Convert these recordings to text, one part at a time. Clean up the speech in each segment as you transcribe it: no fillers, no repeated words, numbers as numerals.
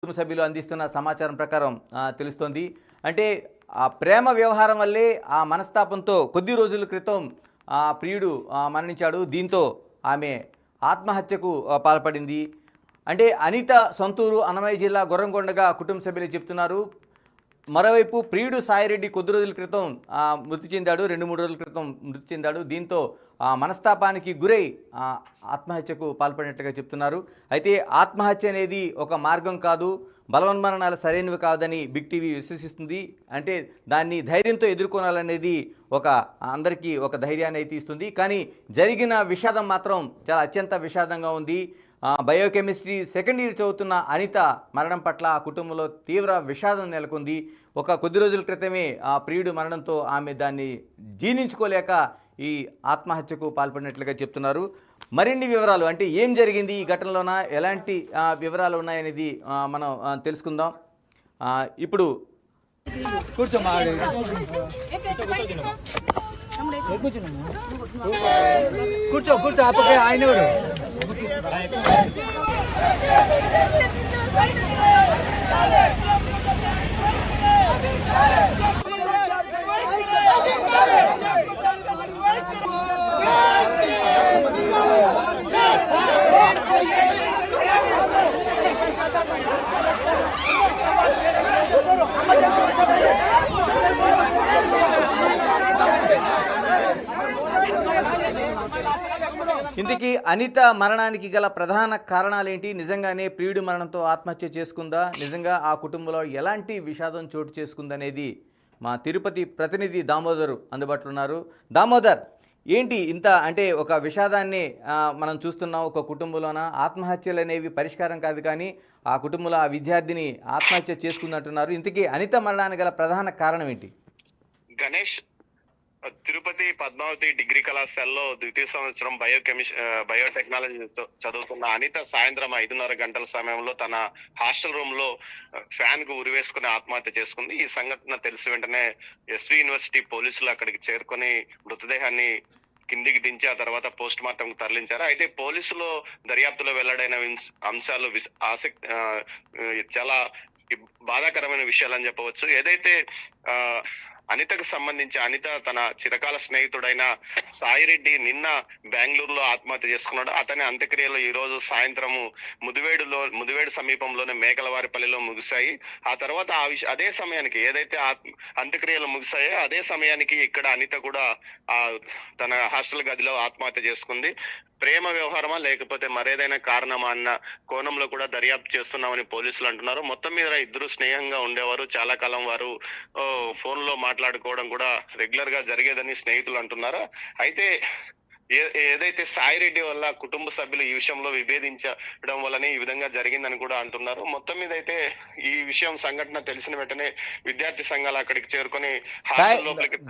కుటుంబ సభ్యులు అందిస్తున్న సమాచారం ప్రకారం తెలుస్తోంది. అంటే ఆ ప్రేమ వ్యవహారం వల్లే ఆ మనస్తాపంతో కొద్ది రోజుల క్రితం ప్రియుడు మరణించాడు. దీంతో ఆమె ఆత్మహత్యకు పాల్పడింది. అంటే అనిత సొంతూరు అన్నమయ్య జిల్లా గొర్రంకొండగా కుటుంబ సభ్యులు చెప్తున్నారు. మరోవైపు ప్రియుడు సాయిరెడ్డి కొద్ది రోజుల క్రితం మృతి చెందాడు. 2-3 రోజుల క్రితం మృతి చెందాడు. దీంతో మనస్తాపానికి గురై ఆత్మహత్యకు పాల్పడినట్టుగా చెప్తున్నారు. అయితే ఆత్మహత్య అనేది ఒక మార్గం కాదు, బలవన్మరణాలు సరైనవి కాదని బిగ్ టీవీ విశ్వసిస్తుంది. అంటే దాన్ని ధైర్యంతో ఎదుర్కొనాలనేది అందరికీ ఒక ధైర్యాన్ని అయితే ఇస్తుంది. కానీ జరిగిన విషాదం మాత్రం చాలా అత్యంత విషాదంగా ఉంది. బయోకెమిస్ట్రీ సెకండ్ ఇయర్ చదువుతున్న అనిత మరణం పట్ల ఆ కుటుంబంలో తీవ్ర విషాదం నెలకొంది. కొద్ది రోజుల క్రితమే ప్రియుడు మరణంతో ఆమె దాన్ని జీర్ణించుకోలేక ఈ ఆత్మహత్యకు పాల్పడినట్లుగా చెప్తున్నారు. మరిన్ని వివరాలు, అంటే ఏం జరిగింది ఈ ఘటనలోన, ఎలాంటి వివరాలు ఉన్నాయనేది మనం తెలుసుకుందాం. ఇప్పుడు కూర్చో ఆయన ఇంతకీ అనిత మరణానికి గల ప్రధాన కారణాలేంటి? నిజంగానే ప్రియుడి మరణంతో ఆత్మహత్య చేసుకుందా? నిజంగా ఆ కుటుంబంలో ఎలాంటి విషాదం చోటు చేసుకుందనేది మా తిరుపతి ప్రతినిధి దామోదర్ అందుబాటులో ఉన్నారు. దామోదర్, ఏంటి ఇంత అంటే ఒక విషాదాన్ని మనం చూస్తున్నాం ఒక కుటుంబంలోన. ఆత్మహత్యలు అనేవి పరిష్కారం కాదు, కానీ ఆ కుటుంబంలో ఆ విద్యార్థిని ఆత్మహత్య చేసుకుందంటున్నారు. ఇంతకీ అనిత మరణానికి గల ప్రధాన కారణం ఏంటి? గణేష్, తిరుపతి పద్మావతి డిగ్రీ కళాశాలలో ద్వితీయ సంవత్సరం బయోటెక్నాలజీ చదువుతున్న అనిత సాయంత్రం 5:30 గంటల సమయంలో తన హాస్టల్ రూమ్ లో ఫ్యాన్ కు ఉరివేసుకుని ఆత్మహత్య చేసుకుంది. ఈ సంఘటన తెలిసి వెంటనే ఎస్వి యూనివర్సిటీ పోలీసులు అక్కడికి చేరుకొని మృతదేహాన్ని కిందికి దించి ఆ తర్వాత పోస్ట్ మార్టం కు తరలించారు. అయితే పోలీసులు దర్యాప్తులో వెల్లడైన అంశాలు చాలా బాధాకరమైన విషయాలని చెప్పవచ్చు. ఏదైతే అనితకు సంబంధించి అనిత తన చిరకాల స్నేహితుడైన సాయిరెడ్డి బెంగళూరులో ఆత్మహత్య చేసుకున్నాడు. అతని అంత్యక్రియలు ఈ రోజు సాయంత్రము ముదివేడు సమీపంలోని మేకలవారిపల్లిలో ముగిశాయి. ఆ తర్వాత అదే సమయానికి ఏదైతే అంత్యక్రియలు ముగిశాయో అదే సమయానికి ఇక్కడ అనిత కూడా తన హాస్టల్ గదిలో ఆత్మహత్య చేసుకుంది. ప్రేమ వ్యవహారమా లేకపోతే మరేదైనా కారణమా అన్న కోణంలో కూడా దర్యాప్తు చేస్తున్నామని పోలీసులు అంటున్నారు. మొత్తం మీద ఇద్దరు స్నేహంగా ఉండేవారు. చాలా కాలం వారు ఫోన్ లో మాట్లాడుకోవడం కూడా రెగ్యులర్ గా జరిగేదని స్నేహితులు అంటున్నారు. అయితే ఏదైతే సాయిరెడ్డి వల్ల కుటుంబ సభ్యులు ఈ విషయంలో విభేదించడం వల్లనే ఈ విధంగా జరిగిందని కూడా అంటున్నారు. మొత్తం మీద అయితే ఈ సంఘటన తెలిసిన వెంటనే విద్యార్థి సంఘాలు అక్కడికి చేరుకొని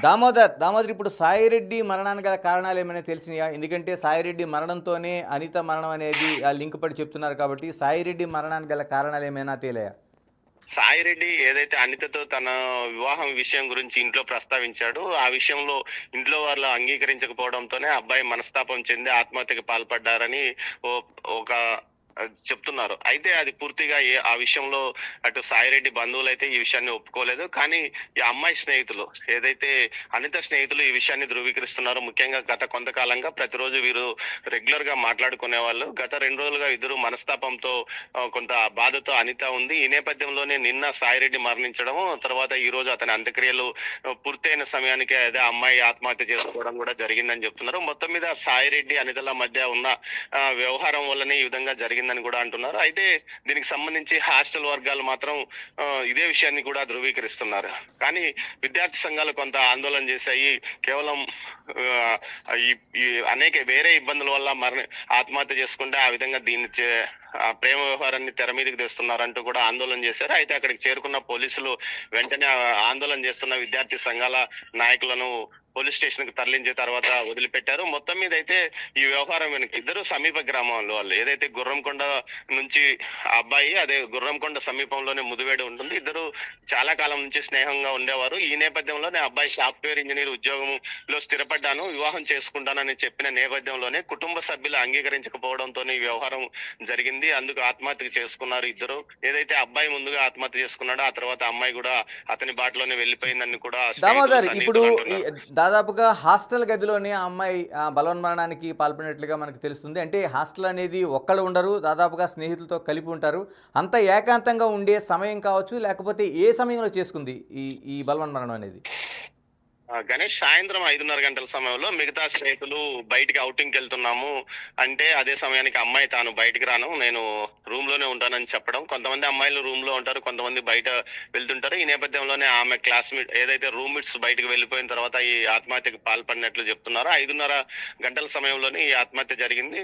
దామోదర్, ఇప్పుడు సాయిరెడ్డి మరణానికి గల కారణాలు ఏమైనా తెలిసినాయా? ఎందుకంటే సాయిరెడ్డి మరణంతోనే అనిత మరణం అనేది లింక్ పడి చెప్తున్నారు కాబట్టి సాయిరెడ్డి మరణానికి గల కారణాలు ఏమైనా తేలాయా? సాయిరెడ్డి ఏదైతే అనితతో తన వివాహం విషయం గురించి ఇంట్లో ప్రస్తావించాడు, ఆ విషయంలో ఇంట్లో వాళ్ళు అంగీకరించకపోవడంతోనే అబ్బాయి మనస్తాపం చెంది ఆత్మహత్యకు పాల్పడ్డారని ఒక చెప్తున్నారు. అయితే అది పూర్తిగా ఆ విషయంలో అటు సాయిరెడ్డి బంధువులు అయితే ఈ విషయాన్ని ఒప్పుకోలేదు. కానీ ఈ అమ్మాయి స్నేహితులు ఏదైతే అనిత స్నేహితులు ఈ విషయాన్ని ధృవీకరిస్తున్నారు. ముఖ్యంగా గత కొంతకాలంగా ప్రతిరోజు వీరు రెగ్యులర్ గా మాట్లాడుకునే వాళ్ళు. గత 2 రోజులుగా ఇద్దరు మనస్తాపంతో కొంత బాధతో అనిత ఉంది. ఈ నేపథ్యంలోనే సాయిరెడ్డి మరణించడము, తర్వాత ఈ రోజు అతని అంత్యక్రియలు పూర్తయిన సమయానికి అదే అమ్మాయి ఆత్మహత్య చేసుకోవడం కూడా జరిగిందని చెప్తున్నారు. మొత్తం మీద సాయిరెడ్డి అనితల మధ్య ఉన్న వ్యవహారం వల్లనే ఈ విధంగా జరిగిందని కూడా అంటున్నారు. అయితే దీనికి సంబంధించి హాస్టల్ వర్గాలు మాత్రం ఇదే విషయాన్ని కూడా ధృవీకరిస్తున్నారు. కానీ విద్యార్థి సంఘాలు కొంత ఆందోళన చేశాయి. కేవలం అనేక వేరే ఇబ్బందుల వల్ల ఆత్మహత్య చేసుకుంటే ఆ విధంగా దీన్ని ప్రేమ వ్యవహారాన్ని తెర మీదకి తెస్తున్నారంటూ కూడా ఆందోళన చేశారు. అయితే అక్కడికి చేరుకున్న పోలీసులు వెంటనే ఆందోళన చేస్తున్న విద్యార్థి సంఘాల నాయకులను పోలీస్ స్టేషన్ కి తరలించిన తర్వాత వదిలిపెట్టారు. మొత్తం మీద అయితే ఈ వ్యవహారం వెనక ఇద్దరు సమీప గ్రామాల్లో వాళ్ళు, ఏదైతే గుర్రంకొండ నుంచి ఆ అబ్బాయి, అదే గుర్రంకొండ సమీపంలోనే ముదివేడు ఉంటుంది. ఇద్దరు చాలా కాలం నుంచి స్నేహంగా ఉండేవారు. ఈ నేపథ్యంలోనే అబ్బాయి సాఫ్ట్వేర్ ఇంజనీర్ ఉద్యోగంలో స్థిరపడ్డాను, వివాహం చేసుకుంటానని చెప్పిన నేపథ్యంలోనే కుటుంబ సభ్యులు అంగీకరించకపోవడంతో ఈ వ్యవహారం జరిగింది. అందుకు ఆత్మహత్య చేసుకున్నారు ఇద్దరు. ఏదైతే అబ్బాయి ముందుగా ఆత్మహత్య చేసుకున్నాడో ఆ తర్వాత అమ్మాయి కూడా అతని బాటలోనే వెళ్ళిపోయిందని కూడా దామోదర్, స్నేహితులు, ఇప్పుడు సన్నిహితులు అంటున్నారు. దాదాపుగా హాస్టల్ గదిలోనే ఆ అమ్మాయి బలవన్మరణానికి పాల్పడినట్లుగా మనకు తెలుస్తుంది. అంటే హాస్టల్ అనేది ఒక్కళ్ళు ఉండరు, దాదాపుగా స్నేహితులతో కలిపి ఉంటారు. అంత ఏకాంతంగా ఉండే సమయం కావచ్చు, లేకపోతే ఏ సమయంలో చేసుకుంది ఈ ఈ బలవన్మరణం అనేది? గణేష్ సాయంత్రం 5:30 గంటల సమయంలో మిగతా స్నేహితులు బయటికి ఔటింగ్కి వెళ్తున్నాము అంటే అదే సమయానికి అమ్మాయి తాను బయటికి రాను, నేను రూమ్ లోనే ఉంటానని చెప్పడం. కొంతమంది అమ్మాయిలు రూమ్ లో ఉంటారు, కొంతమంది బయట వెళ్తుంటారు. ఈ నేపథ్యంలోనే ఆమె క్లాస్మేట్ ఏదైతే రూమ్మేట్స్ బయటకు వెళ్ళిపోయిన తర్వాత ఈ ఆత్మహత్యకు పాల్పడినట్లు చెప్తున్నారు. 5:30 గంటల సమయంలోనే ఈ ఆత్మహత్య జరిగింది.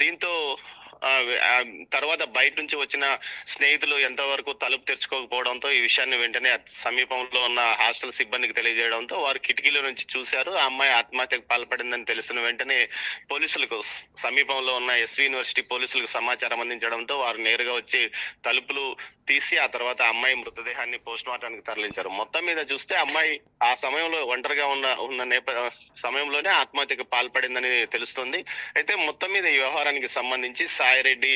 దీంతో తర్వాత బయట నుంచి వచ్చిన స్నేహితులు ఎంతవరకు తలుపు తెరుచుకోకపోవడంతో ఈ విషయాన్ని వెంటనే సమీపంలో ఉన్న హాస్టల్ సిబ్బందికి తెలియజేయడంతో వారు కిటికీల నుంచి చూశారు. ఆ అమ్మాయి ఆత్మహత్యకు పాల్పడిందని తెలిసిన వెంటనే పోలీసులకు, సమీపంలో ఉన్న ఎస్వి యూనివర్సిటీ పోలీసులకు సమాచారం అందించడంతో వారు నేరుగా వచ్చి తలుపులు తీసి ఆ తర్వాత అమ్మాయి మృతదేహాన్ని పోస్ట్ మార్టానికి తరలించారు. మొత్తం మీద చూస్తే అమ్మాయి ఆ సమయంలో ఒంటరిగా ఉన్న సమయంలోనే ఆత్మహత్యకు పాల్పడిందని తెలుస్తుంది. అయితే మొత్తం మీద ఈ వ్యవహారానికి సంబంధించి సాయిరెడ్డి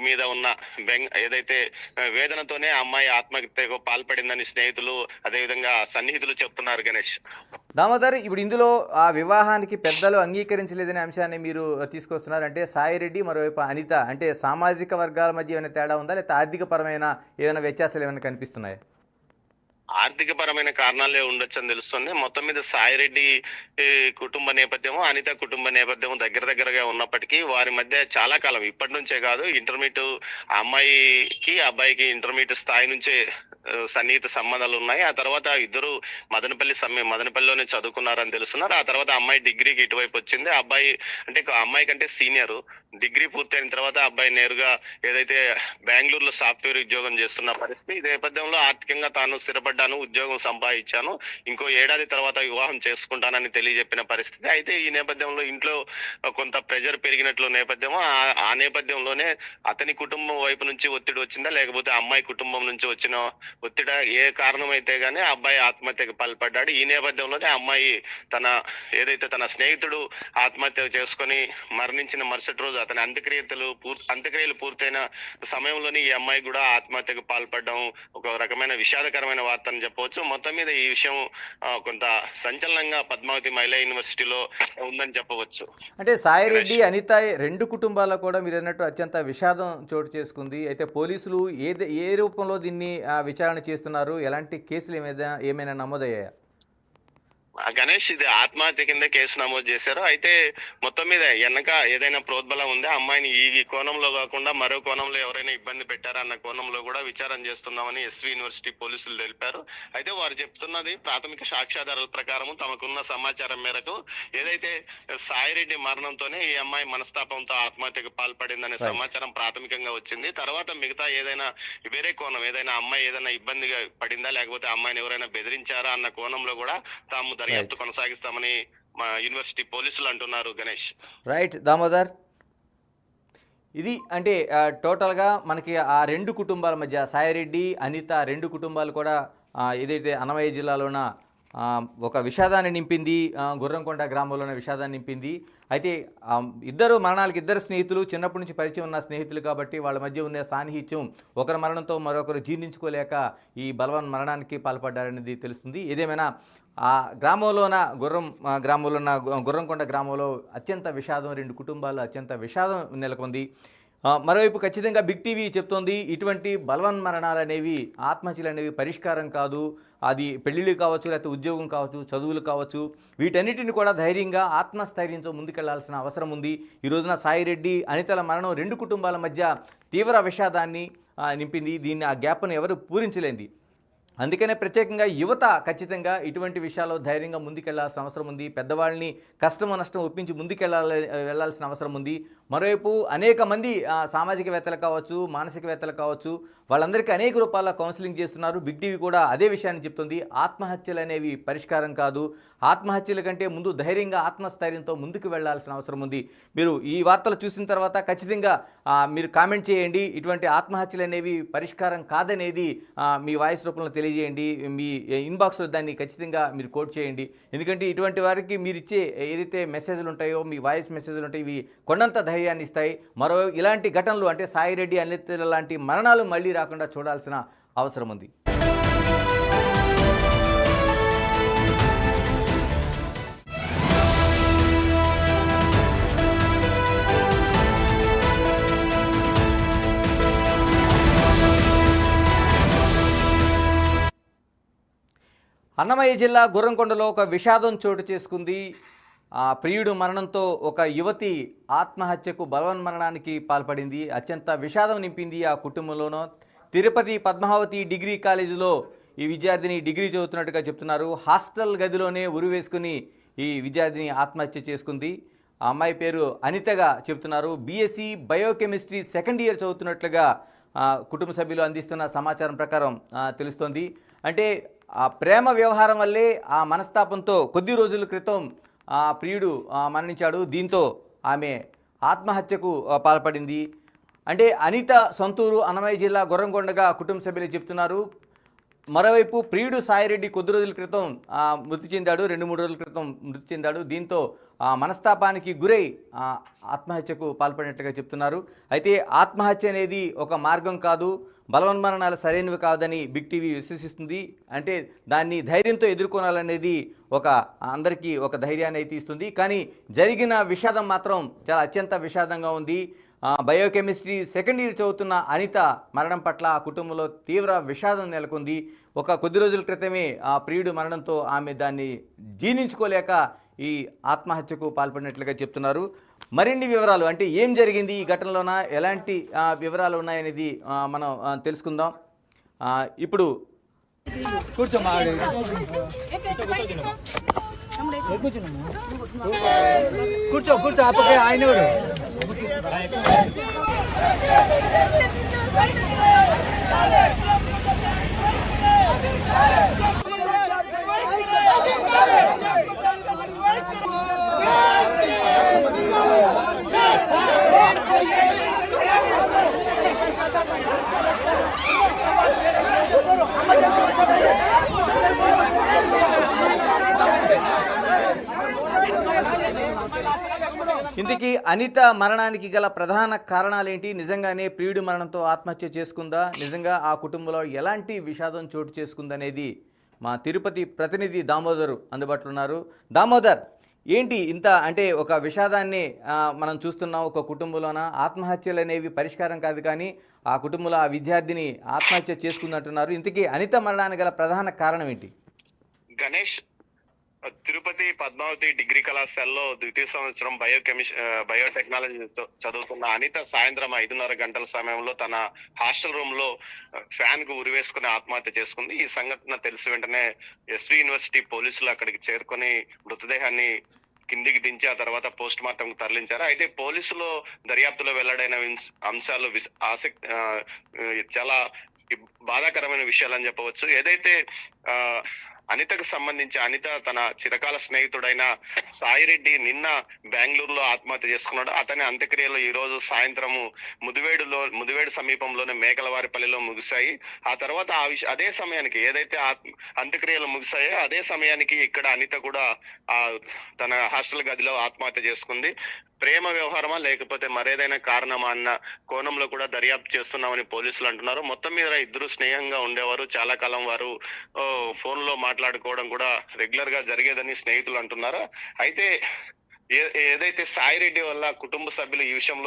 మీద ఉన్న ఏదైతే వేదనతోనే అమ్మాయి ఆత్మహత్యకు పాల్పడిందని స్నేహితులు, అదేవిధంగా సన్నిహితులు చెప్తున్నారు గణేష్. దామోదర్, ఇప్పుడు ఇందులో ఆ వివాహానికి పెద్దలు అంగీకరించలేదనే అంశాన్ని మీరు తీసుకొస్తున్నారు. అంటే సాయిరెడ్డి, మరోవైపు అనిత, అంటే సామాజిక వర్గాల మధ్య ఏమైనా తేడా ఉందా, లేకపోతే ఆర్థిక పరమైన ఏమైనా వ్యత్యాసాలు ఏమైనా కనిపిస్తున్నాయి? ఆర్థిక పరమైన కారణాలే ఉండొచ్చు అని తెలుస్తుంది. మొత్తం మీద సాయిరెడ్డి కుటుంబ నేపథ్యము, అనిత కుటుంబ నేపథ్యము దగ్గరగా ఉన్నప్పటికీ వారి మధ్య చాలా కాలం, ఇప్పటి నుంచే కాదు, ఇంటర్మీడియట్ అమ్మాయికి అబ్బాయికి ఇంటర్మీడియట్ స్థాయి నుంచే సన్నిహిత సంబంధాలు ఉన్నాయి. ఆ తర్వాత ఇద్దరు మదనపల్లిలోనే చదువుకున్నారని తెలుస్తున్నారు. ఆ తర్వాత అమ్మాయి డిగ్రీకి ఇటువైపు వచ్చింది. అబ్బాయి అంటే అమ్మాయి కంటే సీనియర్. డిగ్రీ పూర్తయిన తర్వాత అబ్బాయి నేరుగా ఏదైతే బెంగళూరులో సాఫ్ట్వేర్ ఉద్యోగం చేస్తున్న పరిస్థితి. ఈ నేపథ్యంలో ఆర్థికంగా తాను స్థిరపడ్డాను, ఉద్యోగం సంపాదించాను, ఇంకో ఏడాది తర్వాత వివాహం చేసుకుంటానని తెలియజెప్పిన పరిస్థితి. అయితే ఈ నేపథ్యంలో ఇంట్లో కొంత ప్రెజర్ పెరిగినట్లు నేపథ్యం, ఆ నేపథ్యంలోనే అతని కుటుంబం వైపు నుంచి ఒత్తిడి వచ్చిందా, లేకపోతే అమ్మాయి కుటుంబం నుంచి వచ్చిన ఒత్తిడి, ఏ కారణం అయితే గానీ అబ్బాయి ఆత్మహత్యకు పాల్పడ్డాడు. ఈ నేపథ్యంలోనే అమ్మాయి ఏదైతే తన స్నేహితుడు ఆత్మహత్య చేసుకొని మరణించిన మరుసటి రోజు అతని అంత్యక్రియలు పూర్తయిన సమయంలోనే ఈ అమ్మాయి కూడా ఆత్మహత్యకు పాల్పడడం ఒక రకమైన విషాదకరమైన వార్త అని చెప్పవచ్చు. మొత్తం మీద ఈ విషయం కొంత సంచలనంగా పద్మావతి మహిళా యూనివర్సిటీలో ఉందని చెప్పవచ్చు. అంటే సాయిరెడ్డి, అనిత రెండు కుటుంబాల్లో కూడా మీరు అన్నట్టు అత్యంత విషాదం చోటు చేసుకుంది. అయితే పోలీసులు ఏ రూపంలో దీన్ని విచారణ చేస్తున్నారు? ఎలాంటి కేసులు ఏమైనా నమోదయ్యాయా? గణేష్, ఇది ఆత్మహత్య కింద కేసు నమోదు చేశారు. అయితే మొత్తం మీద వెనక ఏదైనా ప్రోద్బలం ఉందా, అమ్మాయిని ఈ కోణంలో కాకుండా మరో కోణంలో ఎవరైనా ఇబ్బంది పెట్టారా అన్న కోణంలో కూడా విచారణ చేస్తున్నామని ఎస్వి యూనివర్సిటీ పోలీసులు తెలిపారు. అయితే వారు చెప్తున్నది ప్రాథమిక సాక్ష్యాధారాల ప్రకారం తమకున్న సమాచారం మేరకు ఏదైతే సాయిరెడ్డి మరణంతోనే ఈ అమ్మాయి మనస్తాపంతో ఆత్మహత్యకు పాల్పడిందనే సమాచారం ప్రాథమికంగా వచ్చింది. తర్వాత మిగతా ఏదైనా వేరే కోణం, ఏదైనా అమ్మాయి ఏదైనా ఇబ్బందిగా పడిందా, లేకపోతే అమ్మాయిని ఎవరైనా బెదిరించారా అన్న కోణంలో కూడా తాము దర్యాప్తు కొనసాగిస్తామని మా యూనివర్సిటీ పోలీసులు అంటున్నారు గణేష్. రైట్ దామోదర్, ఇది అంటే టోటల్గా మనకి ఆ రెండు కుటుంబాల మధ్య, సాయిరెడ్డి, అనిత రెండు కుటుంబాలు కూడా ఏదైతే అన్నమయ్య జిల్లాలోన ఒక విషాదాన్ని నింపింది, గుర్రంకొండ గ్రామంలోనే విషాదాన్ని నింపింది. అయితే ఇద్దరు మరణాలకి ఇద్దరు స్నేహితులు, చిన్నప్పటి నుంచి పరిచయం ఉన్న స్నేహితులు కాబట్టి వాళ్ళ మధ్య ఉన్న సాన్నిహిత్యం ఒకరి మరణంతో మరొకరు జీర్ణించుకోలేక ఈ బలవన్ మరణానికి పాల్పడ్డారనేది తెలుస్తుంది. ఏదేమైనా ఆ గ్రామంలోన గుర్రంకొండ గ్రామంలో అత్యంత విషాదం, రెండు కుటుంబాలు అత్యంత విషాదం నెలకొంది. మరోవైపు ఖచ్చితంగా బిగ్ టీవీ చెప్తోంది, ఇటువంటి బలవన్ మరణాలు అనేవి, ఆత్మహత్యలు అనేవి పరిష్కారం కాదు. అది పెళ్ళిళ్ళు కావచ్చు, లేకపోతే ఉద్యోగం కావచ్చు, చదువులు కావచ్చు, వీటన్నిటిని కూడా ధైర్యంగా ఆత్మస్థైర్యంతో ముందుకెళ్లాల్సిన అవసరం ఉంది. ఈ రోజున సాయిరెడ్డి, అనితల మరణం రెండు కుటుంబాల మధ్య తీవ్ర విషాదాన్ని నింపింది. దీన్ని ఆ గ్యాప్ను ఎవరు పూరించలేంది. అందుకనే ప్రత్యేకంగా యువత ఖచ్చితంగా ఇటువంటి విషయాల్లో ధైర్యంగా ముందుకెళ్లాల్సిన అవసరం ఉంది. పెద్దవాళ్ళని కష్టమో నష్టం ఒప్పించి వెళ్ళాల్సిన అవసరం ఉంది. మరోవైపు అనేక మంది సామాజికవేత్తలు కావచ్చు, మానసికవేత్తలు కావచ్చు, వాళ్ళందరికీ అనేక రూపాల్లో కౌన్సిలింగ్ చేస్తున్నారు. బిగ్ టీవీ కూడా అదే విషయాన్ని చెప్తుంది. ఆత్మహత్యలు అనేవి పరిష్కారం కాదు. ఆత్మహత్యల కంటే ముందు ధైర్యంగా ఆత్మస్థైర్యంతో ముందుకు వెళ్లాల్సిన అవసరం ఉంది. మీరు ఈ వార్తలు చూసిన తర్వాత ఖచ్చితంగా మీరు కామెంట్ చేయండి. ఇటువంటి ఆత్మహత్యలు అనేవి పరిష్కారం కాదనేది మీ వాయిస్ రూపంలో తెలియజేయండి. మీ ఇన్బాక్స్లో దాన్ని ఖచ్చితంగా మీరు కోట్ చేయండి. ఎందుకంటే ఇటువంటి వారికి మీరు ఇచ్చే ఏదైతే మెసేజ్లు ఉంటాయో, మీ వాయిస్ మెసేజ్లు ఉంటాయో, ఇవి కొండంత ధైర్యాన్ని ఇస్తాయి. మరో ఇలాంటి ఘటనలు అంటే సాయిరెడ్డి, అనిత లాంటి మరణాలు మళ్ళీ రాకుండా చూడాల్సిన అవసరం ఉంది. అన్నమయ్య జిల్లా గుర్రంకొండలో ఒక విషాదం చోటు చేసుకుంది. ప్రియుడు మరణంతో ఒక యువతి ఆత్మహత్యకు బలవన్మరణానికి పాల్పడింది. అత్యంత విషాదం నింపింది ఆ కుటుంబంలోనూ. తిరుపతి పద్మావతి డిగ్రీ కాలేజీలో ఈ విద్యార్థిని డిగ్రీ చదువుతున్నట్టుగా చెప్తున్నారు. హాస్టల్ గదిలోనే ఉరి వేసుకుని ఈ విద్యార్థిని ఆత్మహత్య చేసుకుంది. ఆ అమ్మాయి పేరు అనితగా చెప్తున్నారు. బీఎస్సీ బయోకెమిస్ట్రీ సెకండ్ ఇయర్ చదువుతున్నట్లుగా కుటుంబ సభ్యులు అందిస్తున్న సమాచారం ప్రకారం తెలుస్తోంది. అంటే ఆ ప్రేమ వ్యవహారం వల్లే ఆ మనస్తాపంతో కొద్ది రోజుల క్రితం ప్రియుడు మరణించాడు. దీంతో ఆమె ఆత్మహత్యకు పాల్పడింది. అంటే అనిత సొంతూరు అన్నమయ్య జిల్లా గుర్రంకొండగా కుటుంబ సభ్యులు చెప్తున్నారు. మరోవైపు ప్రియుడు సాయిరెడ్డి కొద్ది రోజుల క్రితం మృతి చెందాడు. 2-3 రోజుల క్రితం మృతి చెందాడు. దీంతో మనస్తాపానికి గురై ఆత్మహత్యకు పాల్పడినట్టుగా చెప్తున్నారు. అయితే ఆత్మహత్య అనేది ఒక మార్గం కాదు, బలవన్మరణాలు సరైనవి కాదని బిగ్ టీవీ విశ్వసిస్తుంది. అంటే దాన్ని ధైర్యంతో ఎదుర్కొనాలనేది అందరికీ ఒక ధైర్యాన్ని అయితే ఇస్తుంది. కానీ జరిగిన విషాదం మాత్రం చాలా అత్యంత విషాదంగా ఉంది. బయోకెమిస్ట్రీ సెకండ్ ఇయర్ చదువుతున్న అనిత మరణం పట్ల ఆ కుటుంబంలో తీవ్ర విషాదం నెలకొంది. కొద్ది రోజుల క్రితమే ప్రియుడు మరణంతో ఆమె దాన్ని జీర్ణించుకోలేక ఈ ఆత్మహత్యకు పాల్పడినట్లుగా చెప్తున్నారు. మరిన్ని వివరాలు అంటే ఏం జరిగింది ఈ ఘటనలోన, ఎలాంటి వివరాలు ఉన్నాయనేది మనం తెలుసుకుందాం. ఇప్పుడు కూర్చో కూర్చో ఆపకే ఆయన ఇంతకీ అనిత మరణానికి గల ప్రధాన కారణాలేంటి? నిజంగానే ప్రియుడి మరణంతో ఆత్మహత్య చేసుకుందా? నిజంగా ఆ కుటుంబంలో ఎలాంటి విషాదం చోటు చేసుకుందనేది మా తిరుపతి ప్రతినిధి దామోదర్ అందుబాటులో ఉన్నారు. దామోదర్, ఏంటి ఇంత అంటే ఒక విషాదాన్ని మనం చూస్తున్నాం ఒక కుటుంబంలోన. ఆత్మహత్యలు అనేవి పరిష్కారం కాదు, కానీ ఆ కుటుంబంలో ఆ విద్యార్థిని ఆత్మహత్య చేసుకుందంటున్నారు. ఇంతకీ అనిత మరణానికి గల ప్రధాన కారణం ఏంటి? గణేష్, తిరుపతి పద్మావతి డిగ్రీ కళాశాలలో ద్వితీయ సంవత్సరం బయోటెక్నాలజీ చదువుతున్న అనిత సాయంత్రం 5:30 గంటల సమయంలో తన హాస్టల్ రూమ్ లో ఫ్యాన్ కు ఉరివేసుకుని ఆత్మహత్య చేసుకుంది. ఈ సంఘటన తెలిసి వెంటనే ఎస్వి యూనివర్సిటీ పోలీసులు అక్కడికి చేరుకొని మృతదేహాన్ని కిందికి దించి ఆ తర్వాత పోస్ట్ మార్టం కు తరలించారు. అయితే పోలీసులు దర్యాప్తులో వెల్లడైన అంశాలు చాలా బాధాకరమైన విషయాలని చెప్పవచ్చు. ఏదైతే అనితకు సంబంధించి అనిత తన చిరకాల స్నేహితుడైన సాయిరెడ్డి నిన్న బెంగళూరులో ఆత్మహత్య చేసుకున్నాడు. అతని అంత్యక్రియలు ఈ రోజు సాయంత్రము ముదివేడు సమీపంలోని మేకలవారిపల్లిలో ముగిశాయి. ఆ తర్వాత అదే సమయానికి ఏదైతే అంత్యక్రియలు ముగిశాయో అదే సమయానికి ఇక్కడ అనిత కూడా తన హాస్టల్ గదిలో ఆత్మహత్య చేసుకుంది. ప్రేమ వ్యవహారమా లేకపోతే మరేదైనా కారణమా అన్న కోణంలో కూడా దర్యాప్తు చేస్తున్నామని పోలీసులు అంటున్నారు. మొత్తం మీద ఇద్దరు స్నేహంగా ఉండేవారు. చాలా కాలం వారు ఫోన్ లో మాట్లాడుకోవడం కూడా రెగ్యులర్ గా జరిగేదని స్నేహితులు అంటున్నారు. అయితే ఏదైతే సాయిరెడ్డి వల్ల కుటుంబ సభ్యులు ఈ విషయంలో